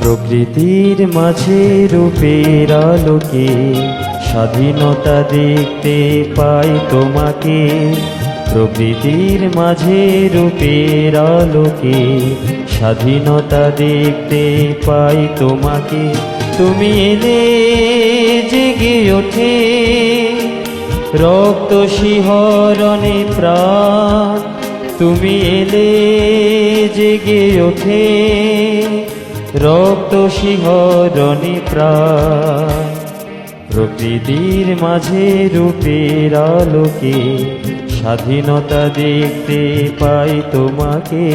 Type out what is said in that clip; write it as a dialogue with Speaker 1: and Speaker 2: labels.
Speaker 1: প্রকৃতির মাঝে রূপের আলোকে স্বাধীনতা দেখতে পাই তোমাকে। প্রকৃতির মাঝে রূপের আলোকে স্বাধীনতা দেখতে পাই তোমাকে। তুমি এলে জেগে ওঠে রক্ত শিহরণে প্রাণ। তুমি এলে জেগে ওঠে রক্ত শিহরণে প্রাণ। প্রকৃতির মাঝে রূপের আলোকে স্বাধীনতা দেখতে পাই তোমাকে।